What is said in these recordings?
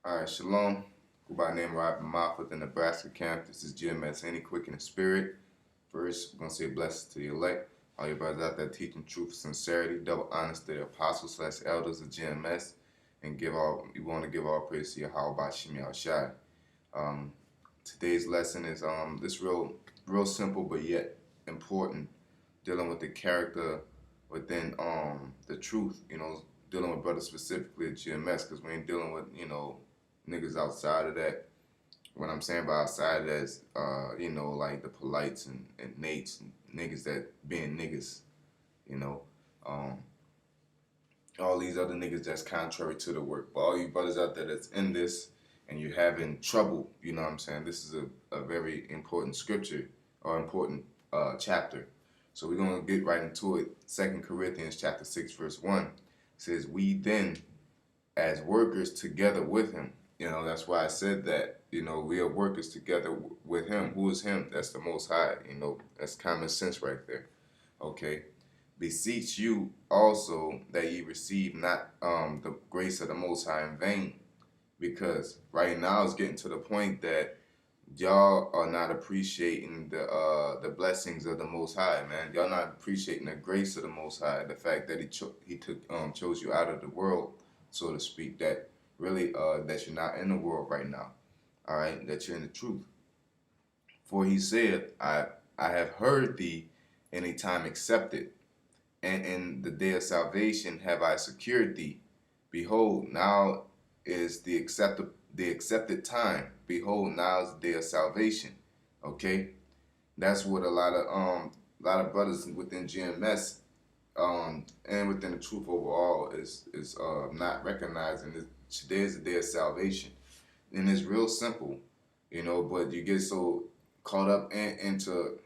All right, shalom. Go by name Rob Mott with the Nebraska camp. This is GMS, any quick in the spirit. First, we're going to say blessings to the elect. All your brothers out there teaching truth, sincerity, double honesty, the apostles / elders of GMS. And we want to give all praise to Yahweh Bashim Yahushai. Um, Today's lesson is this real simple but yet important, dealing with the character within the truth, dealing with brothers specifically at GMS, because we ain't dealing with, niggas outside of that. What I'm saying by outside of that is, like the polites and Nates and niggas that being niggas, you know. Um, all these other niggas that's contrary to the work. But all you brothers out there that's in this and you're having trouble, you know what I'm saying? This is a very important scripture or important chapter. So we're going to get right into it. 2 Corinthians chapter 6 verse 1 says, we then as workers together with him. That's why I said that, we are workers together with him. Who is him? That's the Most High. That's common sense right there. Okay. Beseech you also that ye receive not the grace of the Most High in vain. Because right now it's getting to the point that y'all are not appreciating the blessings of the Most High, man. Y'all not appreciating the grace of the Most High. The fact that he chose you out of the world, so to speak. That really that you're not in the world right now. All right, that you're in the truth. For he said, I have heard thee any time accepted, and in the day of salvation have I secured thee. Behold, now is the accepted time. Behold, now is the day of salvation. Okay, that's what a lot of brothers within GMS and within the truth overall is not recognizing. Today is the day of salvation, and it's real simple, But you get so caught up into,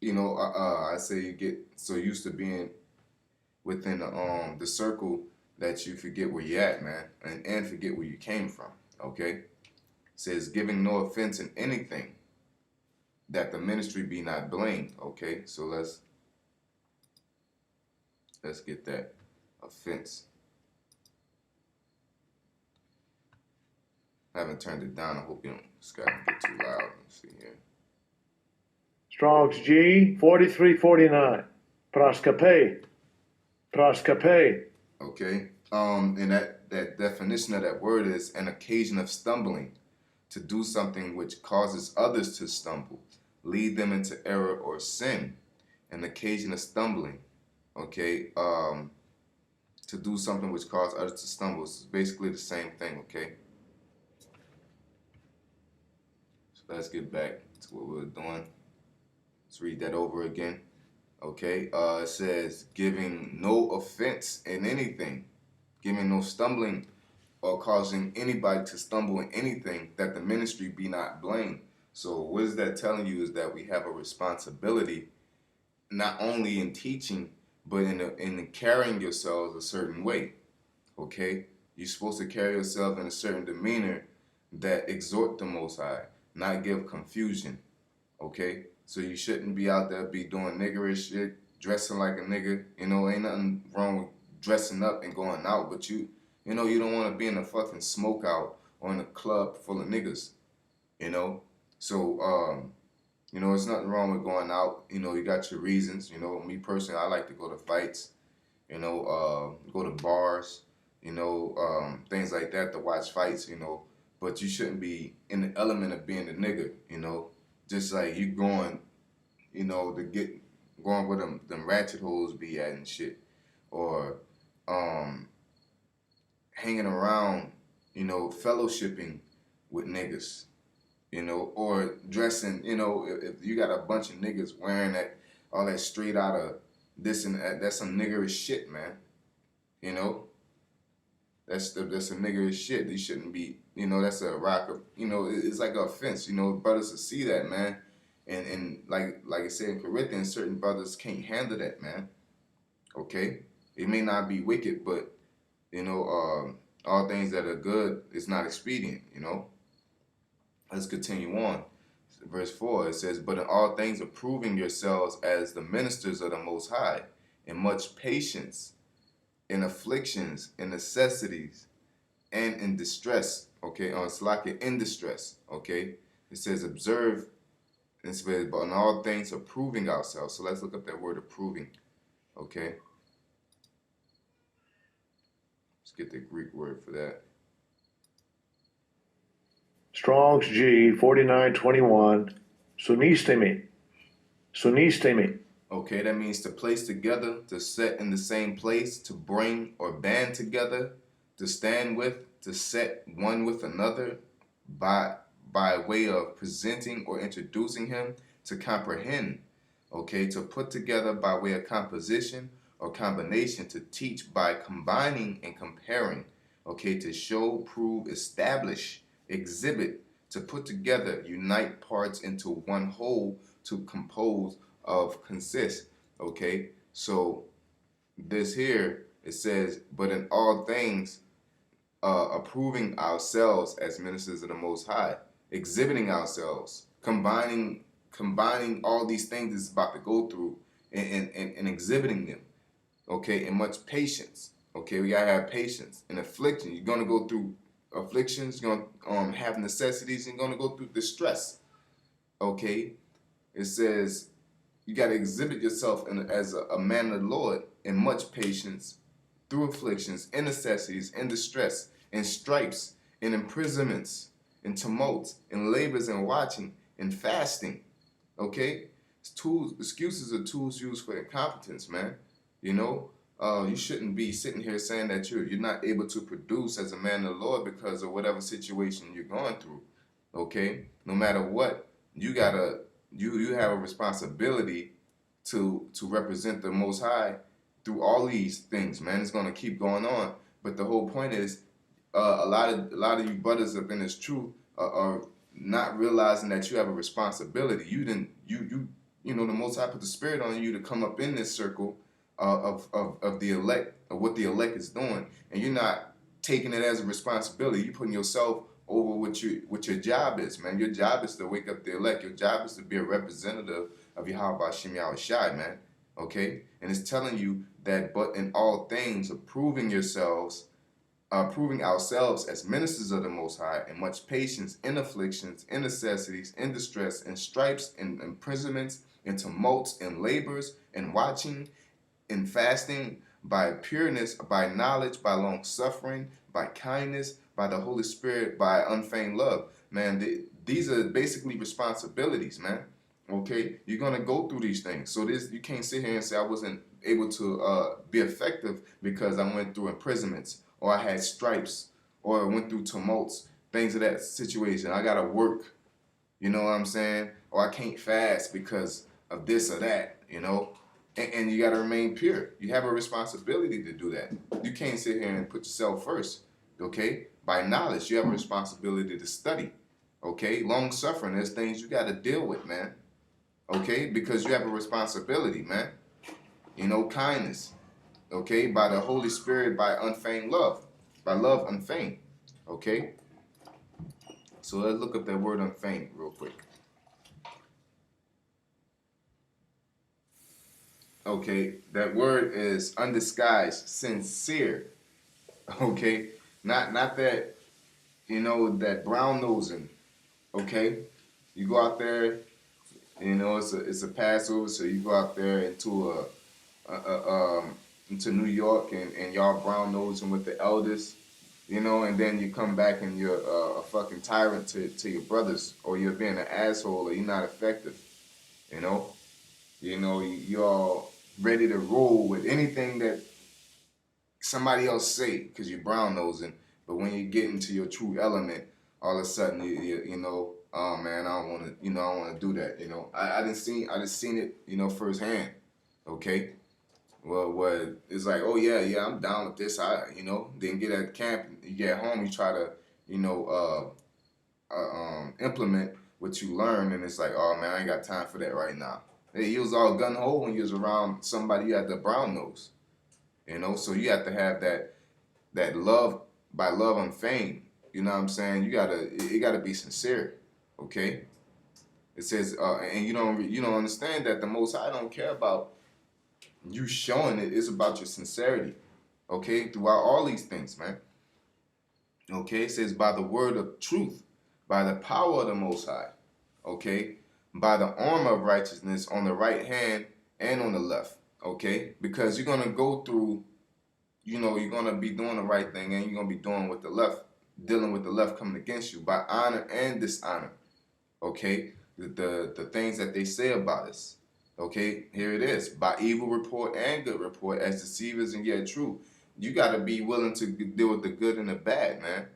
I say you get so used to being within the circle that you forget where you're at, man, and forget where you came from. Okay, it says giving no offense in anything, that the ministry be not blamed. Okay, so let's get that offense. I haven't turned it down. I hope you don't. It's got to get too loud. Let's see here. Strong's G 4349. Proskape. Okay. And that definition of that word is an occasion of stumbling, to do something which causes others to stumble, lead them into error or sin. An occasion of stumbling. Okay. To do something which causes others to stumble is basically the same thing. Okay. So let's get back to what we're doing. Let's read that over again. Okay, it says giving no offense in anything, giving no stumbling or causing anybody to stumble in anything, that the ministry be not blamed. So what is that telling you is that we have a responsibility, not only in teaching, but in carrying yourselves a certain way. Okay, you're supposed to carry yourself in a certain demeanor that exhort the Most High, not give confusion. Okay, so you shouldn't be out there be doing niggerish shit, dressing like a nigga. Ain't nothing wrong with dressing up and going out, but you don't want to be in a fucking smokeout or in a club full of niggas. So it's nothing wrong with going out. You got your reasons. Me personally, I like to go to fights. Go to bars. Things like that to watch fights. But you shouldn't be in the element of being a nigga. Just like you going, going where them ratchet hoes be at and shit, or hanging around, fellowshipping with niggas, or dressing, if you got a bunch of niggas wearing all that straight out of this and that, that's some niggerish shit, man. That's some niggerish shit. You shouldn't be, that's a rock of, it's like an offense, brothers to see that, man. And like I said in Corinthians, certain brothers can't handle that, man. Okay? It may not be wicked, but, all things that are good is not expedient, Let's continue on. Verse 4, it says, but in all things approving yourselves as the ministers of the Most High, in much patience, in afflictions, in necessities, and in distress. okay, on Slack in distress, okay? It says observe, and it says, but in all things approving ourselves. So let's look up that word approving, okay? Let's get the Greek word for that. Strong's G 4921. Sunistemi. Sunistemi. Okay, that means to place together, to set in the same place, to bring or band together, to stand with, to set one with another by way of presenting or introducing him, to comprehend, okay, to put together by way of composition or combination, to teach by combining and comparing, okay, to show, prove, establish, exhibit, to put together, unite parts into one whole, to compose of consist, okay? So this here, it says, but in all things, approving ourselves as ministers of the Most High, exhibiting ourselves, combining all these things that's about to go through and exhibiting them, okay, and much patience, okay? We gotta have patience. In affliction, you're gonna go through afflictions, you're gonna have necessities, you're gonna go through distress, okay? It says, you got to exhibit yourself as a man of the Lord in much patience, through afflictions, in necessities, in distress, in stripes, in imprisonments, in tumults, in labors and watching, in fasting. Okay? Excuses are tools used for incompetence, man. You know, you shouldn't be sitting here saying that you're not able to produce as a man of the Lord because of whatever situation you're going through. Okay? No matter what, you gotta you have a responsibility to represent the Most High through all these things, man. It's gonna keep going on, but the whole point is, a lot of you brothers up in this truth are not realizing that you have a responsibility. You know, the Most High put the Spirit on you to come up in this circle of the elect, of what the elect is doing, and you're not taking it as a responsibility. You're putting yourself over what your job is, man. Your job is to wake up the elect. Your job is to be a representative of Yahweh Hashem Yahushai, man. Okay? And it's telling you that, but in all things, proving ourselves as ministers of the Most High, in much patience, in afflictions, in necessities, in distress, in stripes, in imprisonments, in tumults, in labors, in watching, in fasting, by pureness, by knowledge, by long suffering, by kindness, by the Holy Spirit, by unfeigned love. Man, these are basically responsibilities, man. Okay, you're gonna go through these things. So you can't sit here and say I wasn't able to be effective because I went through imprisonments, or I had stripes, or I went through tumults, things of that situation. I gotta work, you know what I'm saying? Or I can't fast because of this or that, you know? And you gotta remain pure. You have a responsibility to do that. You can't sit here and put yourself first, okay? By knowledge, you have a responsibility to study, okay? Long suffering, there's things you gotta deal with, man, okay? Because you have a responsibility, man. You know, kindness, okay? By the Holy Spirit, by unfeigned love, by love unfeigned, okay? So let's look up that word unfeigned real quick. Okay, that word is undisguised, sincere. Okay, not that, you know, that brown nosing. Okay, you go out there, you know, it's a Passover, so you go out there into New York and y'all brown nosing with the elders, you know, and then you come back and you're a fucking tyrant to your brothers, or you're being an asshole, or you're not effective, you know. You all ready to roll with anything that somebody else say because you're brown nosing, but when you get into your true element, all of a sudden you know, oh man, I don't want to, I don't want to do that. You know, I just seen it, you know, firsthand. Okay, well, it's like, oh yeah, I'm down with this. Then get at camp, you get home, you try to, implement what you learn, and it's like, oh man, I ain't got time for that right now. You was all gun ho when you was around somebody you had the brown nose, you know. So you have to have that love, by love unfeigned. You know what I'm saying? It gotta be sincere, okay? It says, and you don't understand that the Most High don't care about you showing it. It's about your sincerity, okay? Throughout all these things, man. Okay, it says by the word of truth, by the power of the Most High. Okay, by the armor of righteousness on the right hand and on the left. Okay, because you're gonna go through, you're gonna be doing the right thing and you're gonna be doing with the left, dealing with the left coming against you by honor and dishonor. Okay, the things that they say about us. Okay, here it is: by evil report and good report, as deceivers and yet true. You got to be willing to deal with the good and the bad, man.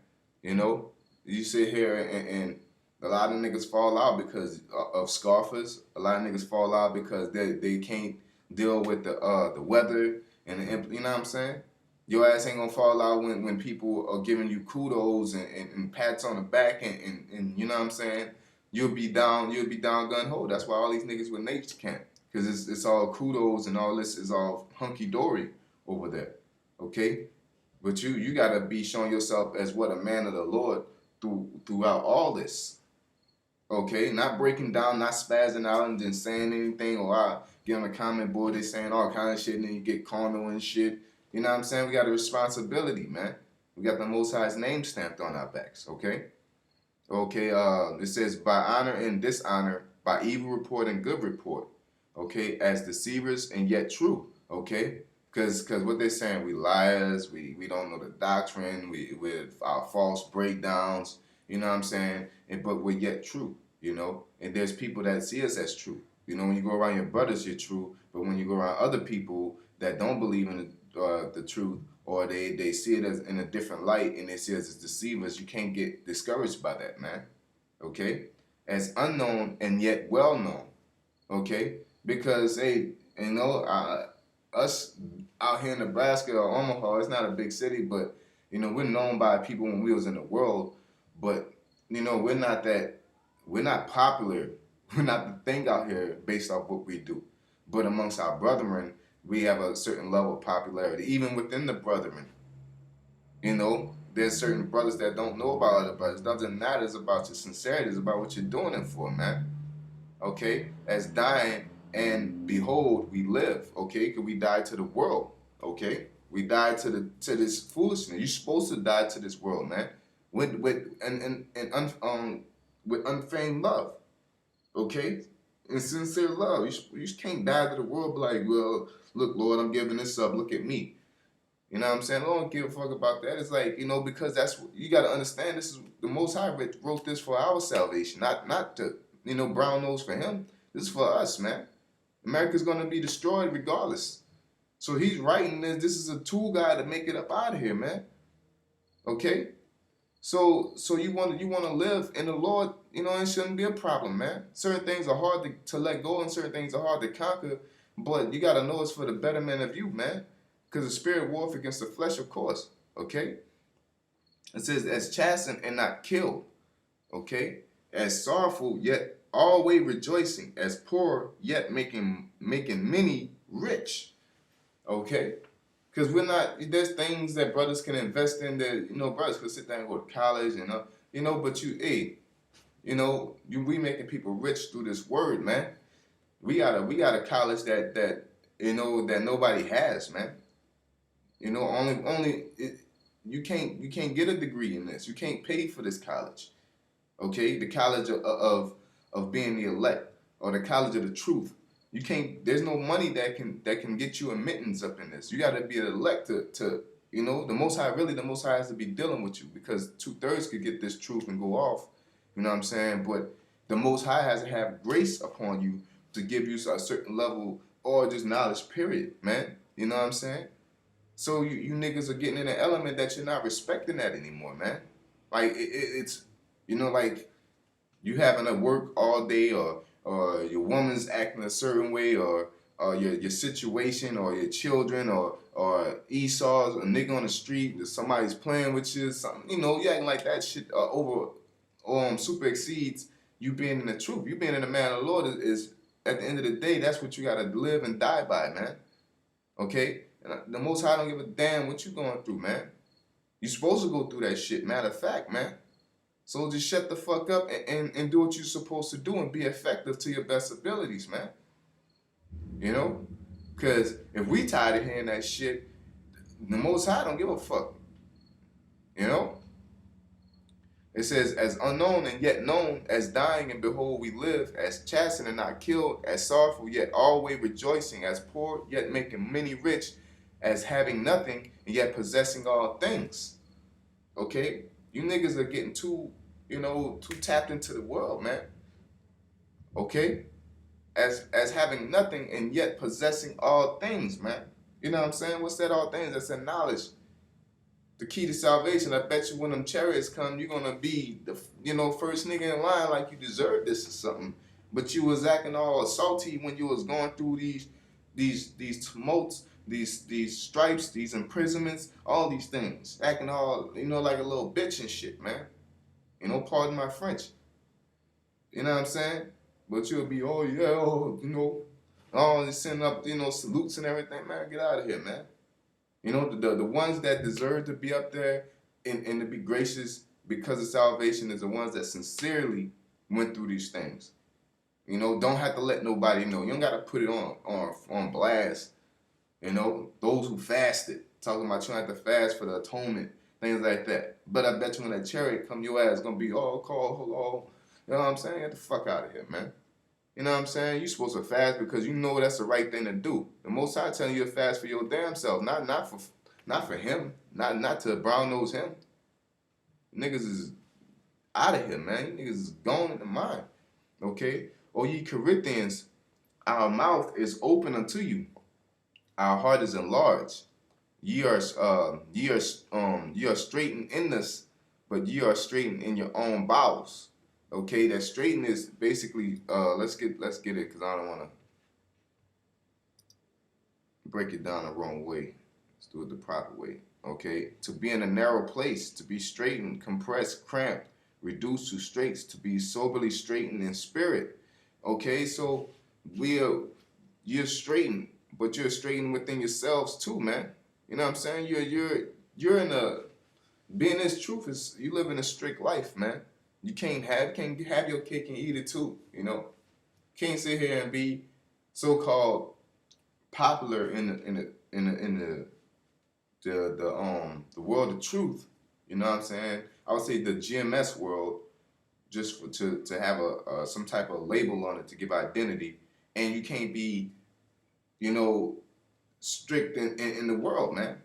You know, you sit here and a lot of niggas fall out because of scoffers. A lot of niggas fall out because they can't deal with the weather and you know what I'm saying. Your ass ain't gonna fall out when people are giving you kudos and pats on the back and you know what I'm saying. You'll be down gun ho. That's why all these niggas with nature can't, cause it's all kudos and all this is all hunky dory over there. Okay, but you gotta be showing yourself as what a man of the Lord throughout all this. Okay, not breaking down, not spazzing out and then saying anything, or I get on the comment board, they saying all kind of shit, and then you get carnal and shit. You know what I'm saying? We got a responsibility, man. We got the Most High's name stamped on our backs. Okay. Okay, it says by honor and dishonor, by evil report and good report. Okay, as deceivers and yet true. Okay, because what they're saying, we liars, we don't know the doctrine, we with our false breakdowns. You know what I'm saying? But we're yet true. And there's people that see us as true. When you go around your brothers, you're true, but when you go around other people that don't believe in the truth, or they see it as in a different light and they see it as deceivers, you can't get discouraged by that, man. Okay? As unknown and yet well known. Okay? Because, hey, us out here in Nebraska or Omaha, it's not a big city, but, we're known by people when we was in the world, but, we're not popular. We're not the thing out here based off what we do. But amongst our brethren, we have a certain level of popularity, even within the brethren. There's certain brothers that don't know about other brothers. It doesn't matter. It's about your sincerity. It's about what you're doing it for, man. Okay? As dying, and behold, we live. Okay? Because we died to the world. Okay? We died to this foolishness. You're supposed to die to this world, man. With unfeigned love. Okay? In sincere love. You just can't die to the world like, well, look, Lord, I'm giving this up. Look at me. You know what I'm saying? I don't give a fuck about that. It's like, because that's, you got to understand, this is the Most High wrote this for our salvation, not to, brown nose for him. This is for us, man. America's going to be destroyed regardless. So he's writing this. This is a tool guy to make it up out of here, man. Okay? So you want to live in the Lord, it shouldn't be a problem, man. Certain things are hard to let go and certain things are hard to conquer, but you got to know it's for the betterment of you, man. Because the spirit warfare against the flesh, of course. Okay? It says, as chastened and not killed. Okay? As sorrowful, yet always rejoicing. As poor, yet making many rich. Okay? Because there's things that brothers can invest in that, brothers could sit down and go to college, but we making people rich through this word, man. We got a college that nobody has, man. You can't get a degree in this. You can't pay for this college. Okay, the college of being the elect, or the college of the truth. You can't. There's no money that can get you admittance up in this. You got to be an elect to the Most High. Really, the Most High has to be dealing with you, because 2/3 could get this truth and go off. You know what I'm saying? But the Most High has to have grace upon you to give you a certain level or just knowledge. Period, man. You know what I'm saying? So you niggas are getting in an element that you're not respecting that anymore, man. Like it's like you having to work all day, or your woman's acting a certain way, or your situation, or your children, or Esau's a nigga on the street, or somebody's playing with you, something, you acting like that shit over super exceeds you being in the truth. You being in the man of the Lord is at the end of the day, that's what you gotta live and die by, man. Okay? And the Most High don't give a damn what you going through, man. You supposed to go through that shit, matter of fact, man. So just shut the fuck up and do what you're supposed to do and be effective to your best abilities, man. Because if we tired of hearing that shit, the Most High don't give a fuck. It says, as unknown and yet known, as dying and behold we live, as chastened and not killed, as sorrowful yet always rejoicing, as poor yet making many rich, as having nothing and yet possessing all things. Okay? You niggas are getting too tapped into the world, man. Okay? As having nothing and yet possessing all things, man. You know what I'm saying? What's that all things? That's a knowledge. The key to salvation. I bet you when them chariots come, you're gonna be the first nigga in line like you deserve this or something. But you was acting all salty when you was going through these tumults, these stripes, these imprisonments, all these things. Acting all, like a little bitch and shit, man. Pardon my French. You know what I'm saying? But you'll be, oh yeah, oh, sending up, salutes and everything, man. Get out of here, man. The ones that deserve to be up there and to be gracious because of salvation is the ones that sincerely went through these things. Don't have to let nobody know. You don't gotta put it on blast. Those who fasted, talking about you don't have to fast for the atonement, things like that. But I bet you when that chariot come, your ass gonna be all called, hello. You know what I'm saying? Get the fuck out of here, man. You know what I'm saying? You're supposed to fast because you know that's the right thing to do. The Most High telling you to fast for your damn self, not for him, not to brown nose him. Niggas is out of here, man. You niggas is gone in the mind. Okay? O ye Corinthians, our mouth is open unto you, our heart is enlarged. Ye are straitened in this, but ye are straitened in your own bowels. Okay, that straighten is basically let's get it because I don't want to break it down the wrong way. Let's do it the proper way. Okay, to be in a narrow place, to be straightened, compressed, cramped, reduced to straits, to be soberly straightened in spirit. Okay, so you're straightened, but you're straightened within yourselves too, man. You know what I'm saying? You're in a being this truth is you live in a strict life, man. You can't have your cake and eat it too. Can't sit here and be so-called popular in the world of truth. You know what I'm saying? I would say the GMS world, just to have some type of label on it to give identity, and you can't be, strict in the world, man.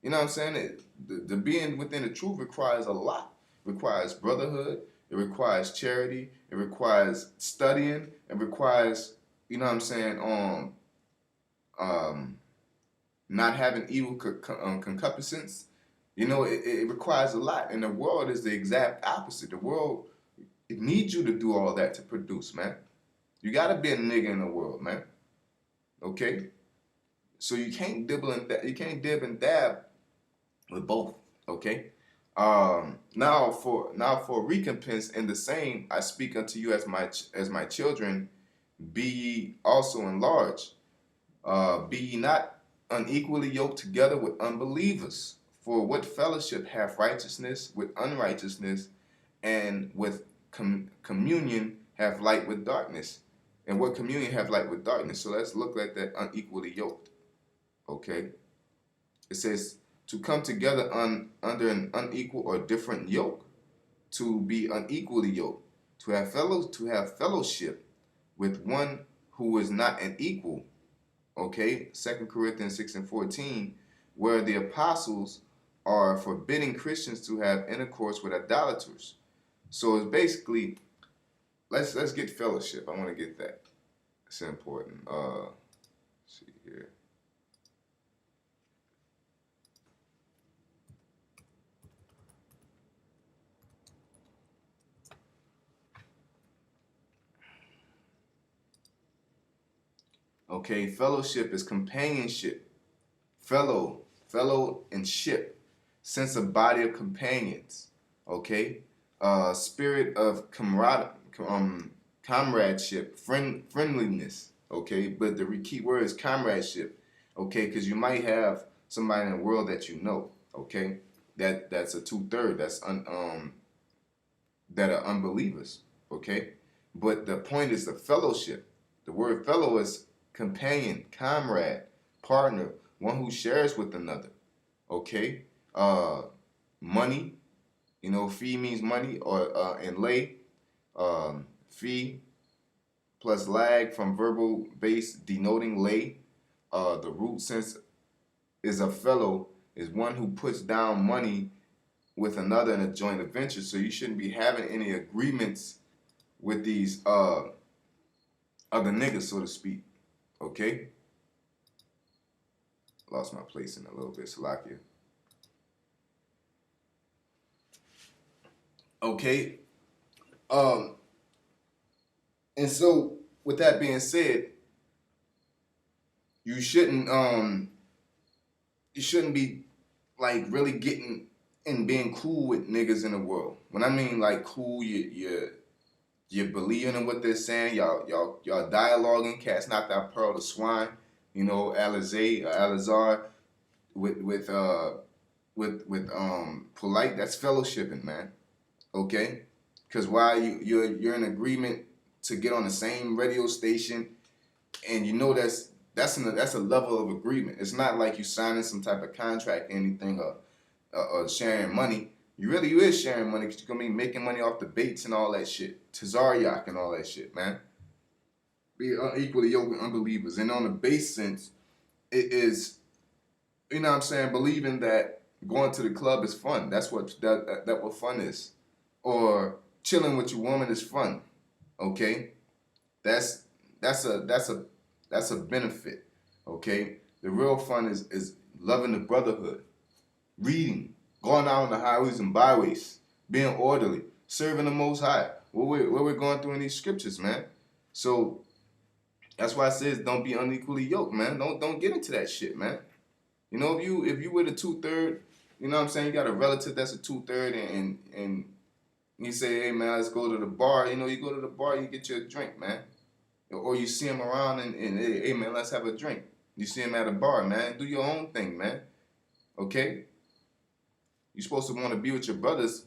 You know what I'm saying? The being within the truth requires a lot. It requires brotherhood. It requires charity. It requires studying. It requires, not having evil concupiscence. It requires a lot. And the world is the exact opposite. The world, it needs you to do all that to produce, man. You got to be a nigga in the world, man. Okay? So you can't dib and dab with both. Okay? Now for recompense in the same I speak unto you as my children, be ye also enlarged. Be ye not unequally yoked together with unbelievers. For what fellowship hath righteousness with unrighteousness, and with communion have light with darkness? And what communion have light with darkness? So let's look at that unequally yoked. Okay? It says to come together under an unequal or different yoke, to be unequally yoked, to have fellowship with one who is not an equal. Okay, 2 Corinthians 6:14, where the apostles are forbidding Christians to have intercourse with idolaters. So it's basically let's get fellowship. I want to get that. It's important. Let's see here. Okay, fellowship is companionship. Fellow and ship. Sense of body of companions. Okay? Spirit of comradeship, friendliness. Okay? But the key word is comradeship. Okay? Because you might have somebody in the world that you know. Okay? That's a 2/3. That are unbelievers. Okay? But the point is the fellowship. The word fellow is companion, comrade, partner, one who shares with another. Okay? Money, You know, fee means money, or and lay, fee plus lag from verbal base denoting lay. The root sense is a fellow, is one who puts down money with another in a joint venture. So you shouldn't be having any agreements with these other niggas, so to speak. Okay? Lost my place in a little bit, Salakia. Okay. Um, and so with that being said, you shouldn't be like really getting and being cool with niggas in the world. When I mean like cool, you're believing in what they're saying. Y'all dialoguing. Cats not that pearl to swine. You know, Alizar with polite. That's fellowshipping, man. Okay, because while you're in agreement to get on the same radio station, and you know that's a level of agreement. It's not like you signing some type of contract, anything, or sharing money. You is sharing money because you're gonna be making money off the baits and all that shit, Tazaryak and all that shit, man. Be unequally yoked with unbelievers, and on the base sense, it is, you know what I'm saying, believing that going to the club is fun. That's what what fun is, or chilling with your woman is fun. Okay, that's that's a that's a that's a benefit. Okay, the real fun is loving the brotherhood, reading, going out on the highways and byways, being orderly, serving the Most High. What we're going through in these scriptures, man. So that's why it says don't be unequally yoked, man. Don't get into that shit, man. You know, if you were the 2/3, you know what I'm saying, you got a relative that's a 2/3, and you say, hey man, let's go to the bar. You know, you go to the bar, you get you a drink, man. Or you see him around and hey man, let's have a drink. You see him at a bar, man. Do your own thing, man. Okay? You're supposed to want to be with your brothers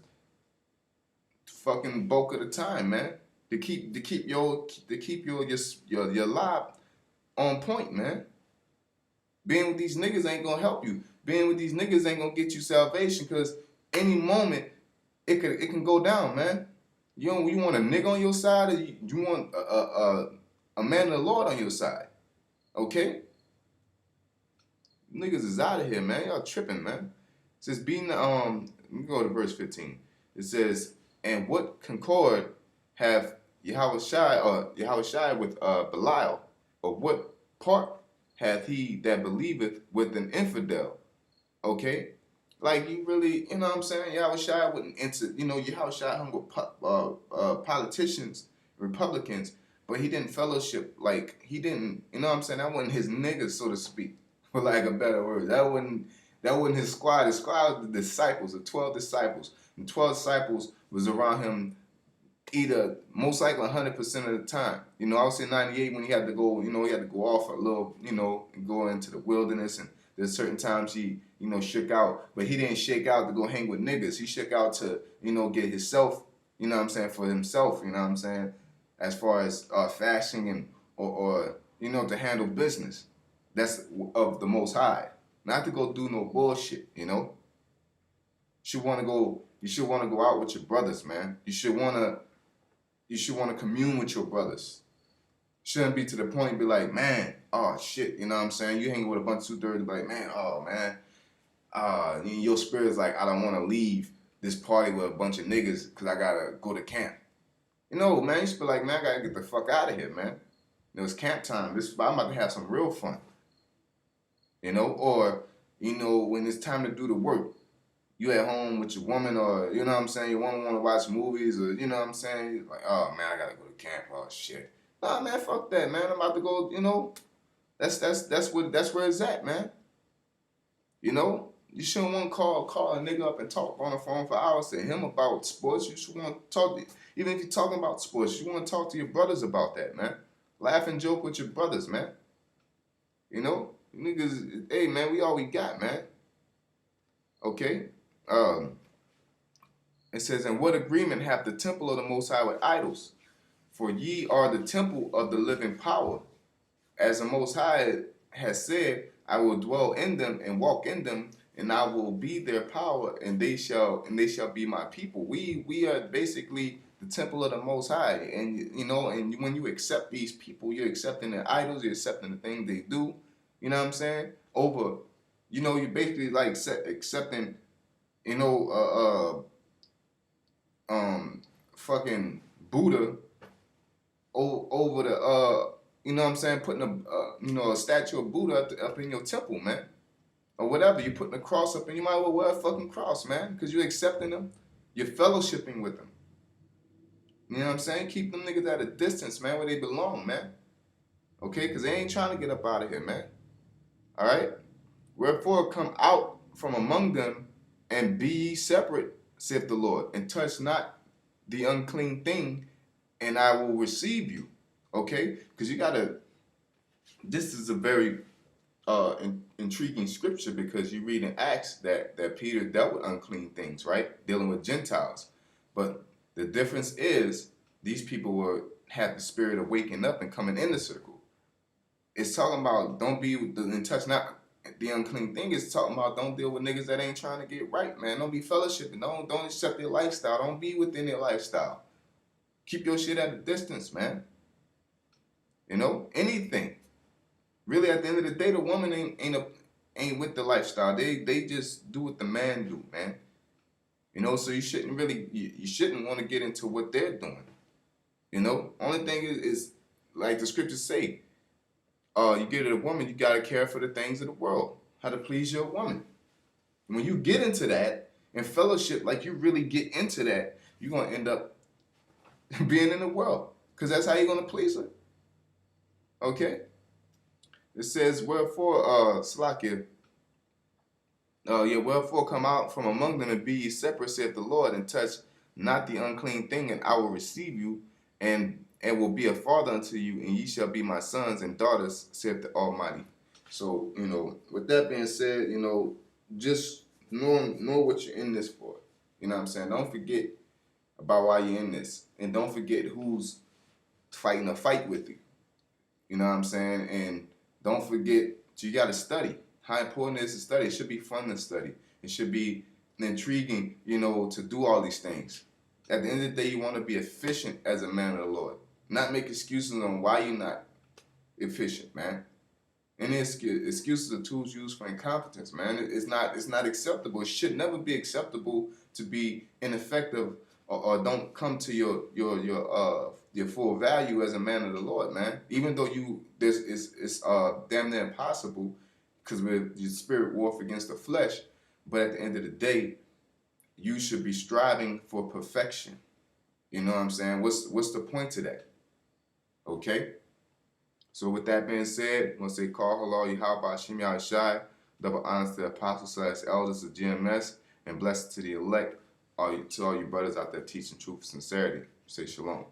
fucking bulk of the time, man. To keep your life on point, man. Being with these niggas ain't gonna help you. Being with these niggas ain't gonna get you salvation, because any moment it can go down, man. You want a nigga on your side, or you want a man of the Lord on your side. Okay? Niggas is out of here, man. Y'all tripping, man. It says being let me go to verse 15. It says, and what concord have Yahweh Shai with Belial, or what part hath he that believeth with an infidel? Okay? Like, you really, you know what I'm saying? Yahweh Shai wouldn't enter, you know, Yahweh Shai hung with politicians, Republicans, but he didn't fellowship, like, he didn't, you know what I'm saying? That wasn't his niggas, so to speak, for lack of better words. That wasn't his squad. His squad was the disciples, the 12 disciples. The 12 disciples was around him either most likely 100% of the time. You know, I was in 98 when he had to go, you know, he had to go off a little, you know, and go into the wilderness, and there's certain times he, you know, shook out, but he didn't shake out to go hang with niggas. He shook out to, you know, get himself, you know what I'm saying, for himself, you know what I'm saying, as far as fasting and, or you know, to handle business. That's of the Most High. Not to go do no bullshit, you know. You should want to go out with your brothers, man. You should want to commune with your brothers. Shouldn't be to the point be like, man, oh shit, you know what I'm saying? You hang with a bunch of 2/3, be like, man, oh man, your spirit's like, I don't want to leave this party with a bunch of niggas because I gotta go to camp. You know, man, you should be like, man, I gotta get the fuck out of here, man. You know, it's camp time. I'm about to have some real fun. You know, or, you know, when it's time to do the work, you at home with your woman, or, you know what I'm saying, your woman want to watch movies, or, you know what I'm saying, you're like, oh man, I gotta go to camp, oh shit. Nah, man, fuck that, man. I'm about to go, you know, that's where it's at, man. You know, you shouldn't want to call a nigga up and talk on the phone for hours to him about sports. You should want to talk, even if you're talking about sports, you want to talk to your brothers about that, man. Laugh and joke with your brothers, man. You know, niggas, hey, man, we all we got, man. Okay? It says, and what agreement hath the temple of the Most High with idols? For ye are the temple of the living power. As the Most High has said, I will dwell in them and walk in them, and I will be their power, and they shall be my people. We are basically the temple of the Most High, and and when you accept these people, you're accepting their idols, you're accepting the things they do. You know what I'm saying? Over, you're basically like accepting, you know, fucking Buddha over the you know what I'm saying, putting a statue of Buddha up in your temple, man, or whatever. You're putting a cross up, and you might well wear a fucking cross, man, because you're accepting them, you're fellowshipping with them. You know what I'm saying? Keep them niggas at a distance, man, where they belong, man. Okay, because they ain't trying to get up out of here, man. All right. Wherefore come out from among them and be ye separate, saith the Lord, and touch not the unclean thing, and I will receive you. Okay? Because you gotta, this is a very intriguing scripture, because you read in Acts that Peter dealt with unclean things, right? Dealing with Gentiles. But the difference is these people had the spirit of waking up and coming in the circle. It's talking about don't be and touch not the unclean thing. It's talking about don't deal with niggas that ain't trying to get right, man. Don't be fellowshipping. Don't accept their lifestyle. Don't be within their lifestyle. Keep your shit at a distance, man. Anything. Really, at the end of the day, the woman ain't with the lifestyle. They just do what the man do, man. So you shouldn't want to get into what they're doing. Only thing is like the scriptures say, you get a woman, you gotta care for the things of the world, how to please your woman. When you get into that and fellowship, like you really get into that, you're gonna end up being in the world, because that's how you're gonna please her. Okay? It says, wherefore, Slakia, wherefore come out from among them and be ye separate, saith the Lord, and touch not the unclean thing, and I will receive you, and will be a father unto you, and ye shall be my sons and daughters, saith the Almighty. So, with that being said, just know what you're in this for. You know what I'm saying? Don't forget about why you're in this, and don't forget who's fighting a fight with you. You know what I'm saying? And don't forget, you got to study. How important it is to study? It should be fun to study. It should be intriguing, to do all these things. At the end of the day, you want to be efficient as a man of the Lord. Not make excuses on why you're not efficient, man. Any excuses are tools used for incompetence, man. It's not acceptable. It should never be acceptable to be ineffective or don't come to your full value as a man of the Lord, man. Even though it's damn near impossible, because your spirit warfare against the flesh. But at the end of the day, you should be striving for perfection. You know what I'm saying? What's the point to that? Okay? So with that being said, I'm going to say, call halal Yahweh Hashem ahchyam, double honors to the apostles / elders of GMS, and blessed to the elect, to all you brothers out there teaching truth and sincerity. Say shalom.